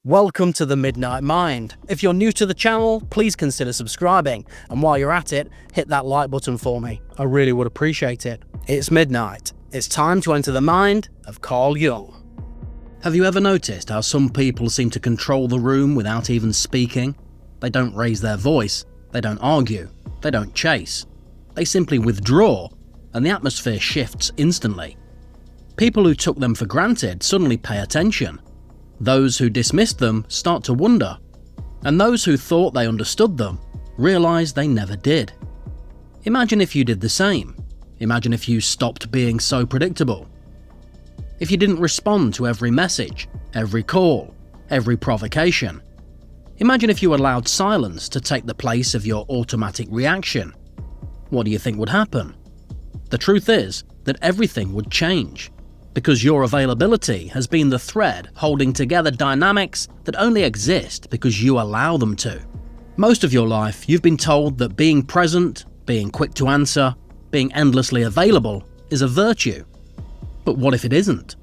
Welcome to the Midnight Mind. If you're new to the channel, please consider subscribing, and while you're at it, hit that like button for me. I really would appreciate it. It's midnight. It's time to enter the mind of Carl Jung. Have you ever noticed how some people seem to control the room without even speaking? They don't raise their voice, they don't argue, they don't chase. They simply withdraw, and the atmosphere shifts instantly. People who took them for granted suddenly pay attention. Those who dismissed them start to wonder, and those who thought they understood them realize they never did. Imagine if you did the same. Imagine if you stopped being so predictable. If you didn't respond to every message, every call, every provocation. Imagine if you allowed silence to take the place of your automatic reaction. What do you think would happen? The truth is that everything would change, because your availability has been the thread holding together dynamics that only exist because you allow them to. Most of your life, you've been told that being present, being quick to answer, being endlessly available is a virtue. But what if it isn't?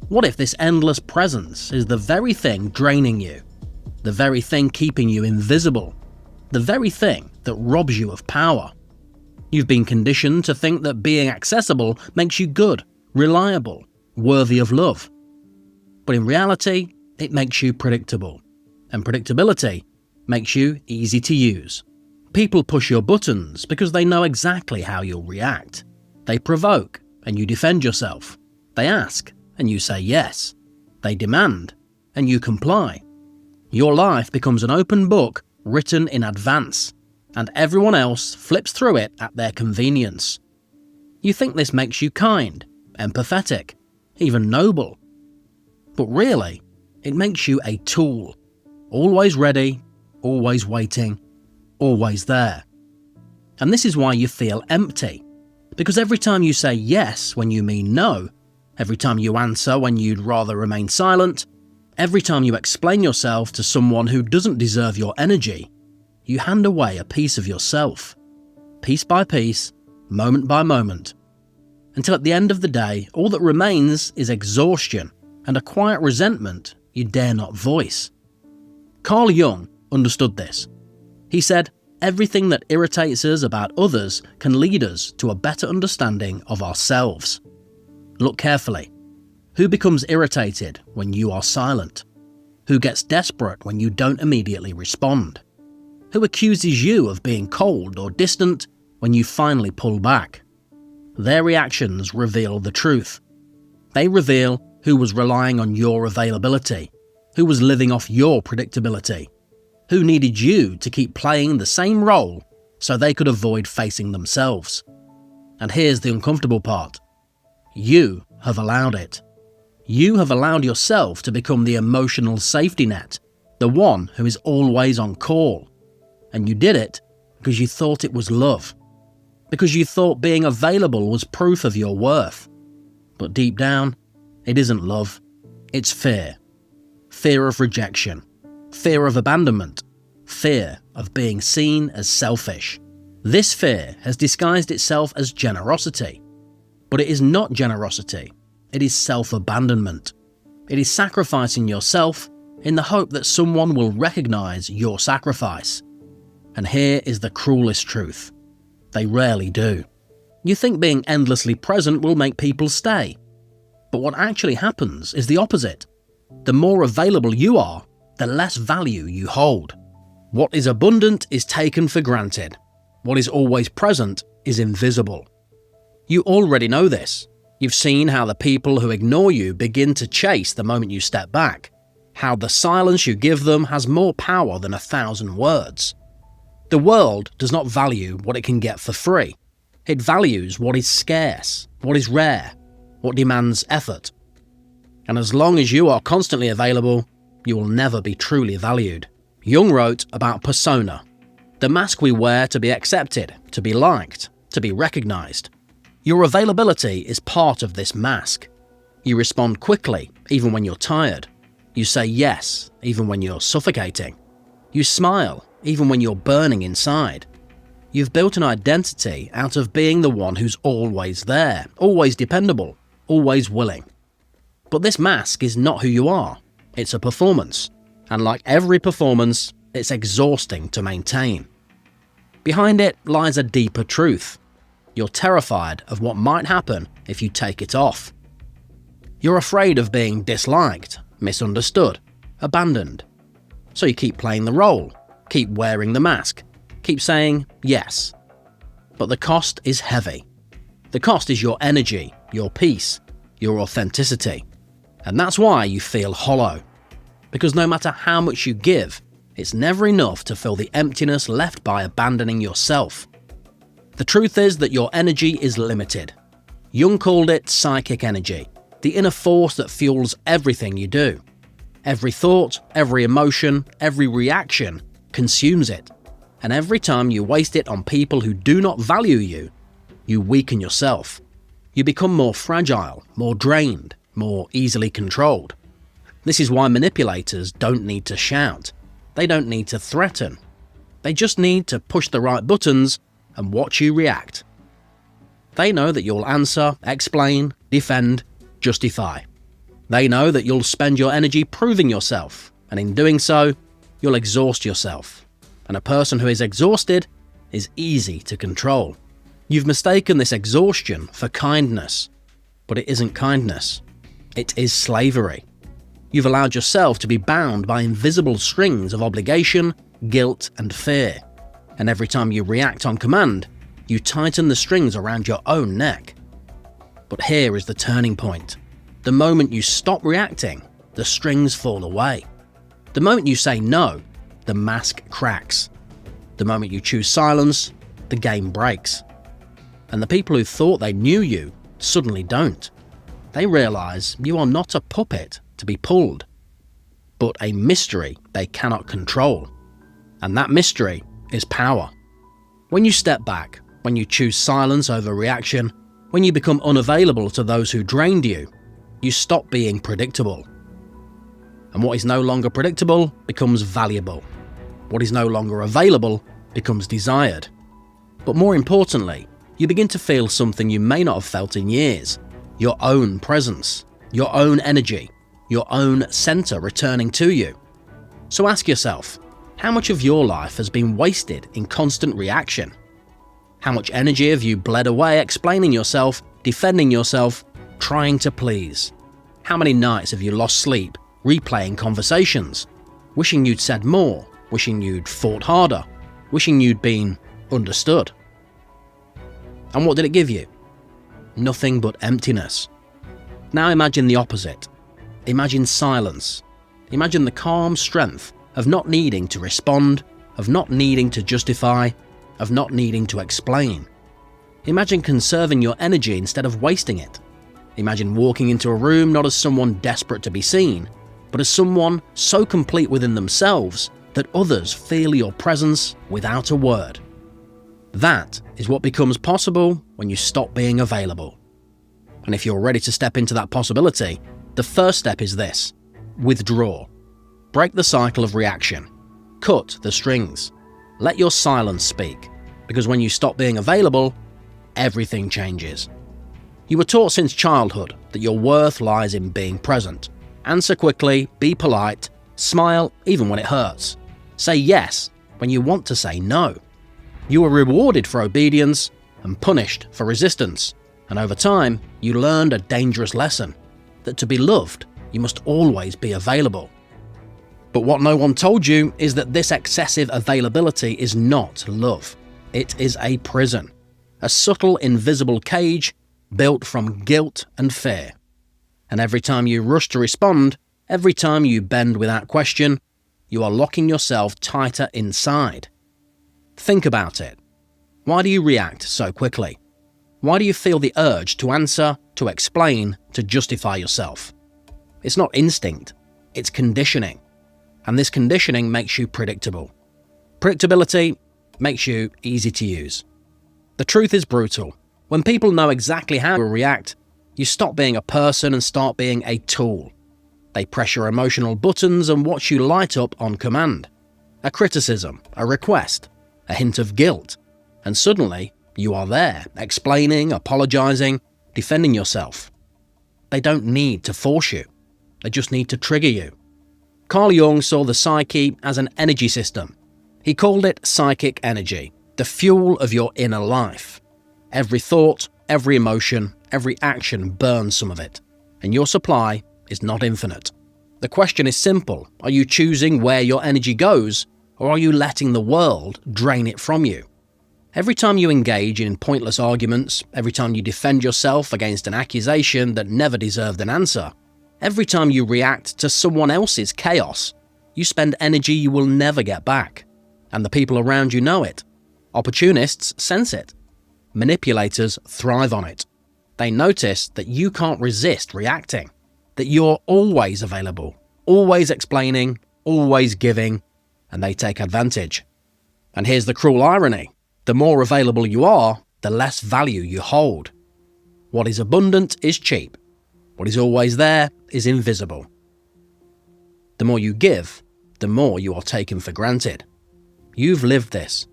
What if this endless presence is the very thing draining you? The very thing keeping you invisible? The very thing that robs you of power? You've been conditioned to think that being accessible makes you good, reliable, worthy of love. But in reality, it makes you predictable. And predictability makes you easy to use. People push your buttons because they know exactly how you'll react. They provoke, and you defend yourself. They ask, and you say yes. They demand, and you comply. Your life becomes an open book written in advance, and everyone else flips through it at their convenience. You think this makes you kind, empathetic, even noble. But really, it makes you a tool, always ready, always waiting, always there. And this is why you feel empty, because every time you say yes when you mean no, every time you answer when you'd rather remain silent, every time you explain yourself to someone who doesn't deserve your energy, you hand away a piece of yourself, piece by piece, moment by moment, until at the end of the day, all that remains is exhaustion and a quiet resentment you dare not voice. Carl Jung understood this. He said, everything that irritates us about others can lead us to a better understanding of ourselves. Look carefully. Who becomes irritated when you are silent? Who gets desperate when you don't immediately respond? Who accuses you of being cold or distant when you finally pull back? Their reactions reveal the truth. They reveal who was relying on your availability, who was living off your predictability, who needed you to keep playing the same role so they could avoid facing themselves. And here's the uncomfortable part. You have allowed it. You have allowed yourself to become the emotional safety net, the one who is always on call. And you did it because you thought it was love. Because you thought being available was proof of your worth. But deep down, it isn't love. It's fear. Fear of rejection. Fear of abandonment. Fear of being seen as selfish. This fear has disguised itself as generosity. But it is not generosity. It is self-abandonment. It is sacrificing yourself in the hope that someone will recognize your sacrifice. And here is the cruelest truth. They rarely do. You think being endlessly present will make people stay. But what actually happens is the opposite. The more available you are, the less value you hold. What is abundant is taken for granted. What is always present is invisible. You already know this. You've seen how the people who ignore you begin to chase the moment you step back. How the silence you give them has more power than 1,000 words. The world does not value what it can get for free. It values what is scarce, what is rare, what demands effort. And as long as you are constantly available, you will never be truly valued. Jung wrote about persona, the mask we wear to be accepted, to be liked, to be recognized. Your availability is part of this mask. You respond quickly, even when you're tired. You say yes, even when you're suffocating. You smile, even when you're burning inside. You've built an identity out of being the one who's always there, always dependable, always willing. But this mask is not who you are. It's a performance. And like every performance, it's exhausting to maintain. Behind it lies a deeper truth. You're terrified of what might happen if you take it off. You're afraid of being disliked, misunderstood, abandoned. So you keep playing the role, keep wearing the mask, keep saying yes. But the cost is heavy. The cost is your energy, your peace, your authenticity. And that's why you feel hollow. Because no matter how much you give, it's never enough to fill the emptiness left by abandoning yourself. The truth is that your energy is limited. Jung called it psychic energy, the inner force that fuels everything you do. Every thought, every emotion, every reaction consumes it. And every time you waste it on people who do not value you, you weaken yourself. You become more fragile, more drained, more easily controlled. This is why manipulators don't need to shout. They don't need to threaten. They just need to push the right buttons and watch you react. They know that you'll answer, explain, defend, justify. They know that you'll spend your energy proving yourself, and in doing so, you'll exhaust yourself. And a person who is exhausted is easy to control. You've mistaken this exhaustion for kindness, but it isn't kindness. It is slavery. You've allowed yourself to be bound by invisible strings of obligation, guilt, and fear. And every time you react on command, you tighten the strings around your own neck. But here is the turning point. The moment you stop reacting, the strings fall away. The moment you say no, the mask cracks. The moment you choose silence, the game breaks. And the people who thought they knew you suddenly don't. They realize you are not a puppet to be pulled, but a mystery they cannot control. And that mystery is power. When you step back, when you choose silence over reaction, when you become unavailable to those who drained you, you stop being predictable. And what is no longer predictable becomes valuable. What is no longer available becomes desired. But more importantly, you begin to feel something you may not have felt in years. Your own presence, your own energy, your own center returning to you. So ask yourself, how much of your life has been wasted in constant reaction? How much energy have you bled away explaining yourself, defending yourself, trying to please? How many nights have you lost sleep, replaying conversations, wishing you'd said more, wishing you'd fought harder, wishing you'd been understood? And what did it give you? Nothing but emptiness. Now imagine the opposite. Imagine silence. Imagine the calm strength of not needing to respond, of not needing to justify, of not needing to explain. Imagine conserving your energy instead of wasting it. Imagine walking into a room not as someone desperate to be seen, but as someone so complete within themselves that others feel your presence without a word. That is what becomes possible when you stop being available. And if you're ready to step into that possibility, the first step is this: withdraw. Break the cycle of reaction. Cut the strings. Let your silence speak, because when you stop being available, everything changes. You were taught since childhood that your worth lies in being present. Answer quickly, be polite, smile even when it hurts. Say yes when you want to say no. You were rewarded for obedience and punished for resistance, and over time, you learned a dangerous lesson, that to be loved, you must always be available. But what no one told you is that this excessive availability is not love. It is a prison, a subtle, invisible cage built from guilt and fear. And every time you rush to respond, every time you bend without question, you are locking yourself tighter inside. Think about it. Why do you react so quickly? Why do you feel the urge to answer, to explain, to justify yourself? It's not instinct, it's conditioning. And this conditioning makes you predictable. Predictability makes you easy to use. The truth is brutal. When people know exactly how to react, you stop being a person and start being a tool. They press your emotional buttons and watch you light up on command. A criticism, a request, a hint of guilt, and suddenly you are there, explaining, apologizing, defending yourself. They don't need to force you. They just need to trigger you. Carl Jung saw the psyche as an energy system. He called it psychic energy, the fuel of your inner life. Every thought, every emotion, every action burns some of it, and your supply is not infinite. The question is simple: are you choosing where your energy goes, or are you letting the world drain it from you? Every time you engage in pointless arguments, every time you defend yourself against an accusation that never deserved an answer, every time you react to someone else's chaos, you spend energy you will never get back. And the people around you know it. Opportunists sense it. Manipulators thrive on it. They notice that you can't resist reacting, that you're always available, always explaining, always giving, and they take advantage. And here's the cruel irony: the more available you are, the less value you hold. What is abundant is cheap. What is always there is invisible. The more you give, the more you are taken for granted. You've lived this.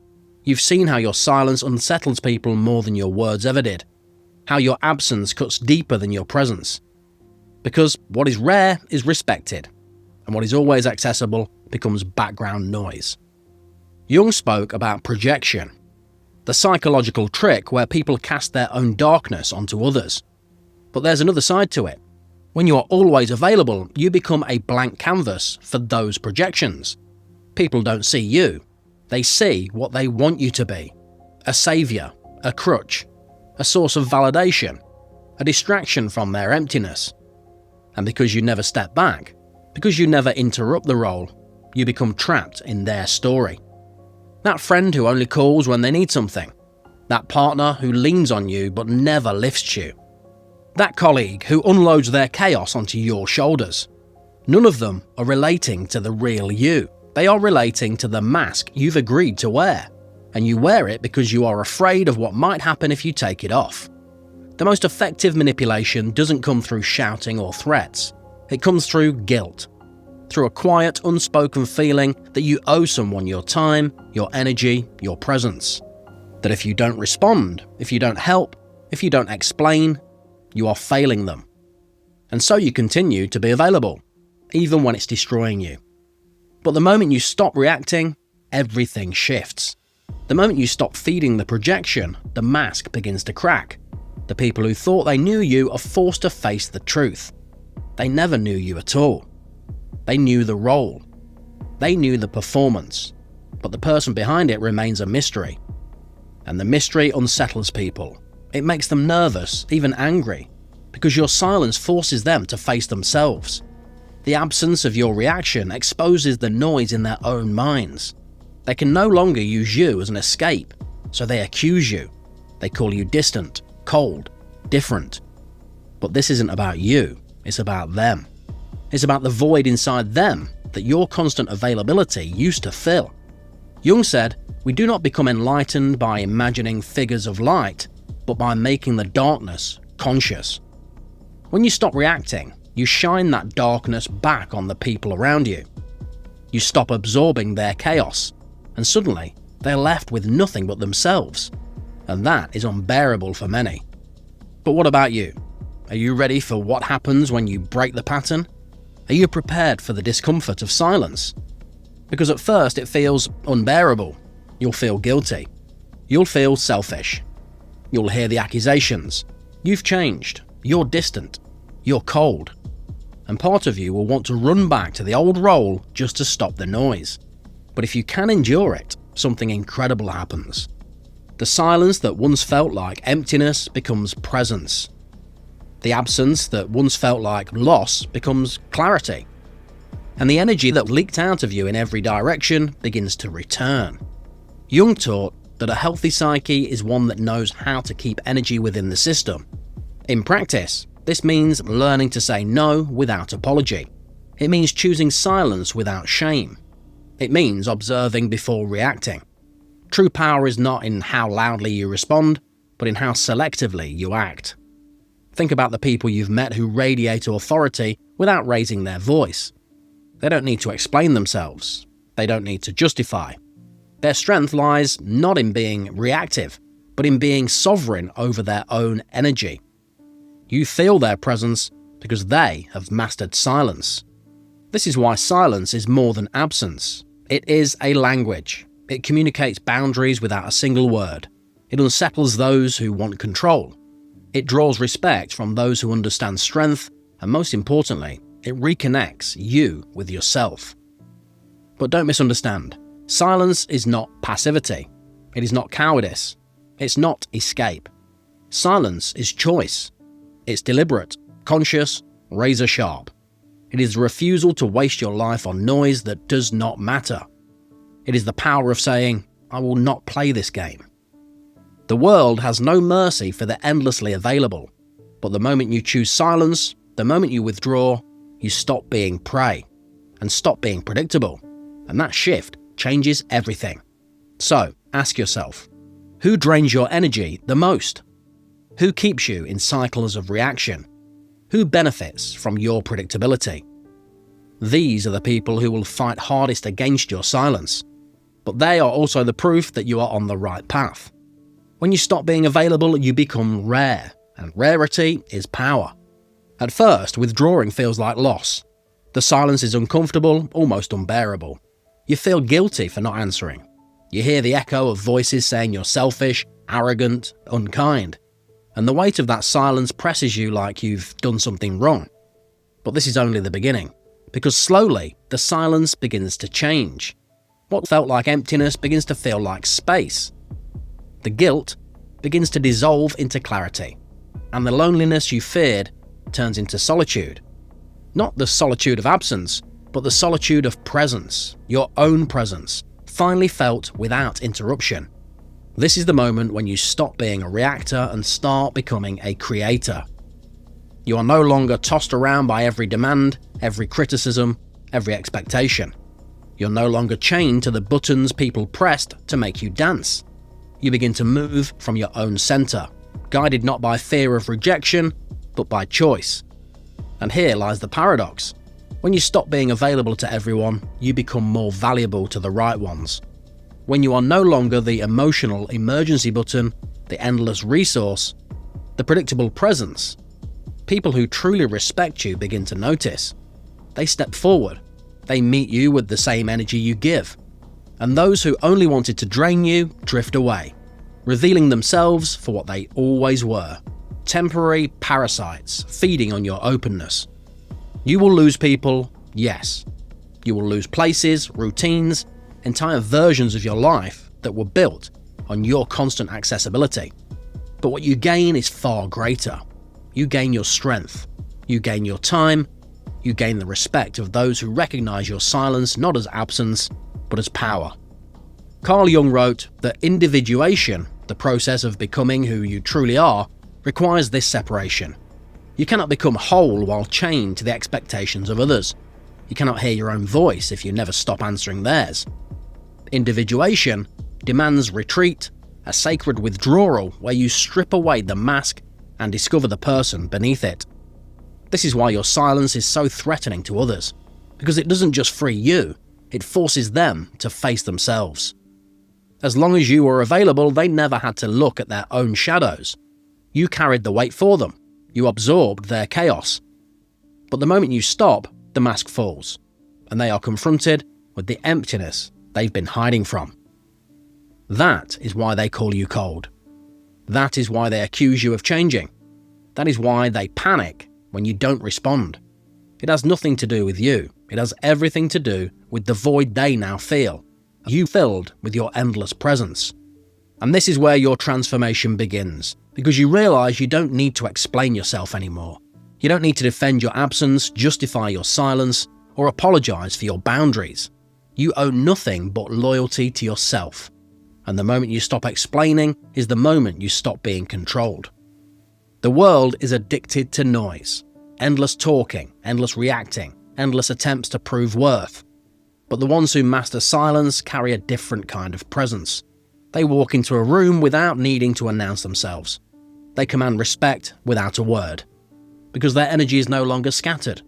You've seen how your silence unsettles people more than your words ever did. How your absence cuts deeper than your presence. Because what is rare is respected, and what is always accessible becomes background noise. Jung spoke about projection, the psychological trick where people cast their own darkness onto others. But there's another side to it. When you are always available, you become a blank canvas for those projections. People don't see you. They see what they want you to be. A saviour, a crutch, a source of validation, a distraction from their emptiness. And because you never step back, because you never interrupt the role, you become trapped in their story. That friend who only calls when they need something. That partner who leans on you but never lifts you. That colleague who unloads their chaos onto your shoulders. None of them are relating to the real you. They are relating to the mask you've agreed to wear. And you wear it because you are afraid of what might happen if you take it off. The most effective manipulation doesn't come through shouting or threats. It comes through guilt. Through a quiet, unspoken feeling that you owe someone your time, your energy, your presence. That if you don't respond, if you don't help, if you don't explain, you are failing them. And so you continue to be available, even when it's destroying you. But the moment you stop reacting, everything shifts. The moment you stop feeding the projection, the mask begins to crack. The people who thought they knew you are forced to face the truth. They never knew you at all. They knew the role. They knew the performance. But the person behind it remains a mystery. And the mystery unsettles people. It makes them nervous, even angry, because your silence forces them to face themselves. The absence of your reaction exposes the noise in their own minds. They can no longer use you as an escape, so they accuse you. They call you distant, cold, different. But this isn't about you, it's about them. It's about the void inside them that your constant availability used to fill. Jung said, "We do not become enlightened by imagining figures of light, but by making the darkness conscious." When you stop reacting, you shine that darkness back on the people around you. You stop absorbing their chaos, and suddenly they're left with nothing but themselves. And that is unbearable for many. But what about you? Are you ready for what happens when you break the pattern? Are you prepared for the discomfort of silence? Because at first it feels unbearable. You'll feel guilty. You'll feel selfish. You'll hear the accusations. You've changed. You're distant. You're cold. And part of you will want to run back to the old role just to stop the noise. But if you can endure it, something incredible happens. The silence that once felt like emptiness becomes presence. The absence that once felt like loss becomes clarity. And the energy that leaked out of you in every direction begins to return. Jung taught that a healthy psyche is one that knows how to keep energy within the system. In practice, this means learning to say no without apology. It means choosing silence without shame. It means observing before reacting. True power is not in how loudly you respond, but in how selectively you act. Think about the people you've met who radiate authority without raising their voice. They don't need to explain themselves. They don't need to justify. Their strength lies not in being reactive, but in being sovereign over their own energy. You feel their presence because they have mastered silence. This is why silence is more than absence. It is a language. It communicates boundaries without a single word. It unsettles those who want control. It draws respect from those who understand strength, and most importantly, it reconnects you with yourself. But don't misunderstand. Silence is not passivity. It is not cowardice. It's not escape. Silence is choice. It's deliberate, conscious, razor sharp. It is the refusal to waste your life on noise that does not matter. It is the power of saying, I will not play this game. The world has no mercy for the endlessly available, but the moment you choose silence, the moment you withdraw, you stop being prey and stop being predictable, and that shift changes everything. So, ask yourself, who drains your energy the most? Who keeps you in cycles of reaction? Who benefits from your predictability? These are the people who will fight hardest against your silence, but they are also the proof that you are on the right path. When you stop being available, you become rare, and rarity is power. At first, withdrawing feels like loss. The silence is uncomfortable, almost unbearable. You feel guilty for not answering. You hear the echo of voices saying you're selfish, arrogant, unkind, and the weight of that silence presses you like you've done something wrong. But this is only the beginning, because slowly, the silence begins to change. What felt like emptiness begins to feel like space. The guilt begins to dissolve into clarity, and the loneliness you feared turns into solitude. Not the solitude of absence, but the solitude of presence, your own presence, finally felt without interruption. This is the moment when you stop being a reactor and start becoming a creator. You are no longer tossed around by every demand, every criticism, every expectation. You're no longer chained to the buttons people pressed to make you dance. You begin to move from your own center, guided not by fear of rejection, but by choice. And here lies the paradox. When you stop being available to everyone, you become more valuable to the right ones. When you are no longer the emotional emergency button, the endless resource, the predictable presence, people who truly respect you begin to notice. They step forward. They meet you with the same energy you give. And those who only wanted to drain you drift away, revealing themselves for what they always were: temporary parasites feeding on your openness. You will lose people, yes. You will lose places, routines, entire versions of your life that were built on your constant accessibility. But what you gain is far greater. You gain your strength. You gain your time. You gain the respect of those who recognize your silence not as absence, but as power. Carl Jung wrote that individuation, the process of becoming who you truly are, requires this separation. You cannot become whole while chained to the expectations of others. You cannot hear your own voice if you never stop answering theirs. Individuation demands retreat, a sacred withdrawal where you strip away the mask and discover the person beneath it. This is why your silence is so threatening to others, because it doesn't just free you, it forces them to face themselves. As long as you were available, they never had to look at their own shadows. You carried the weight for them. You absorbed their chaos. But the moment you stop, the mask falls, and they are confronted with the emptiness they've been hiding from. That is why they call you cold. That is why they accuse you of changing. That is why they panic when you don't respond. It has nothing to do with you. It has everything to do with the void they now feel, you filled with your endless presence. And this is where your transformation begins, because you realize you don't need to explain yourself anymore. You don't need to defend your absence, justify your silence, or apologize for your boundaries. You owe nothing but loyalty to yourself. And the moment you stop explaining is the moment you stop being controlled. The world is addicted to noise. Endless talking, endless reacting, endless attempts to prove worth. But the ones who master silence carry a different kind of presence. They walk into a room without needing to announce themselves. They command respect without a word. Because their energy is no longer scattered.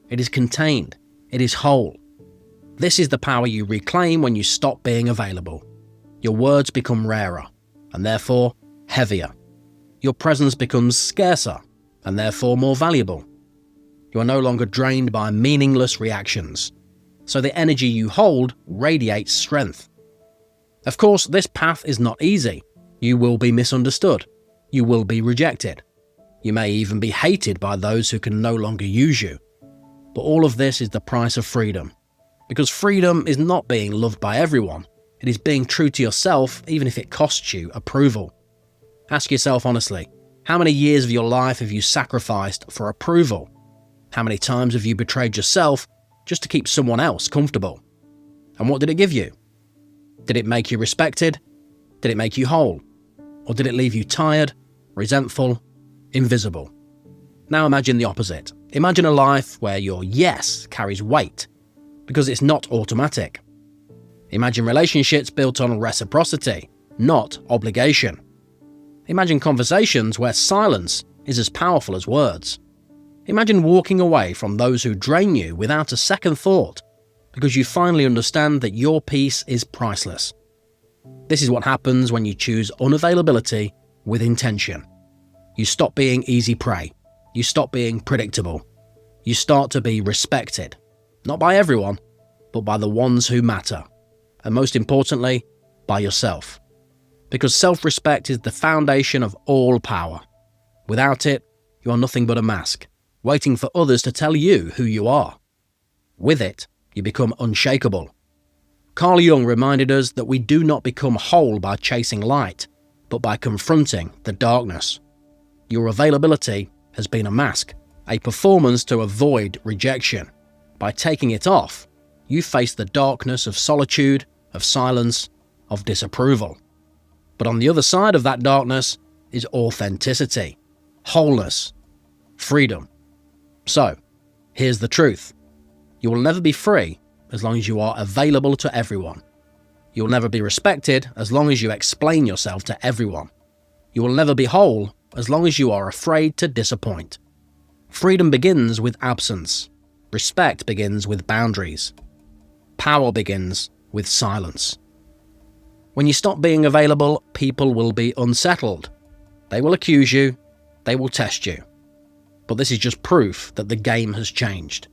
It is contained. It is whole. This is the power you reclaim when you stop being available. Your words become rarer, and therefore heavier. Your presence becomes scarcer, and therefore more valuable. You are no longer drained by meaningless reactions. So the energy you hold radiates strength. Of course, this path is not easy. You will be misunderstood. You will be rejected. You may even be hated by those who can no longer use you. But all of this is the price of freedom. Because freedom is not being loved by everyone. It is being true to yourself, even if it costs you approval. Ask yourself honestly, how many years of your life have you sacrificed for approval? How many times have you betrayed yourself just to keep someone else comfortable? And what did it give you? Did it make you respected? Did it make you whole? Or did it leave you tired, resentful, invisible? Now imagine the opposite. Imagine a life where your yes carries weight, because it's not automatic. Imagine relationships built on reciprocity, not obligation. Imagine conversations where silence is as powerful as words. Imagine walking away from those who drain you without a second thought, because you finally understand that your peace is priceless. This is what happens when you choose unavailability with intention. You stop being easy prey. You stop being predictable. You start to be respected, not by everyone, but by the ones who matter. And most importantly, by yourself. Because self-respect is the foundation of all power. Without it, you are nothing but a mask, waiting for others to tell you who you are. With it, you become unshakable. Carl Jung reminded us that we do not become whole by chasing light, but by confronting the darkness. Your availability has been a mask, a performance to avoid rejection. By taking it off, you face the darkness of solitude, of silence, of disapproval. But on the other side of that darkness is authenticity, wholeness, freedom. So, here's the truth. You will never be free as long as you are available to everyone. You will never be respected as long as you explain yourself to everyone. You will never be whole as long as you are afraid to disappoint. Freedom begins with absence. Respect begins with boundaries. Power begins with silence. When you stop being available, people will be unsettled. They will accuse you. They will test you. But this is just proof that the game has changed.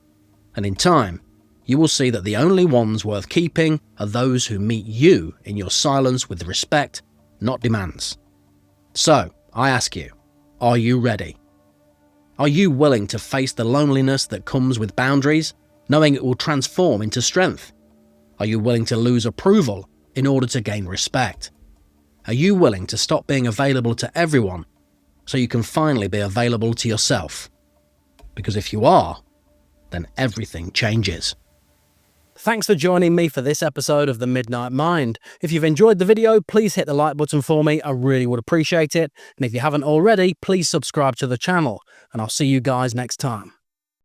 And in time, you will see that the only ones worth keeping are those who meet you in your silence with respect, not demands. So, I ask you, are you ready? Are you willing to face the loneliness that comes with boundaries, knowing it will transform into strength? Are you willing to lose approval in order to gain respect? Are you willing to stop being available to everyone so you can finally be available to yourself? Because if you are, then everything changes. Thanks for joining me for this episode of The Midnight Mind. If you've enjoyed the video, please hit the like button for me. I really would appreciate it. And if you haven't already, please subscribe to the channel. And I'll see you guys next time.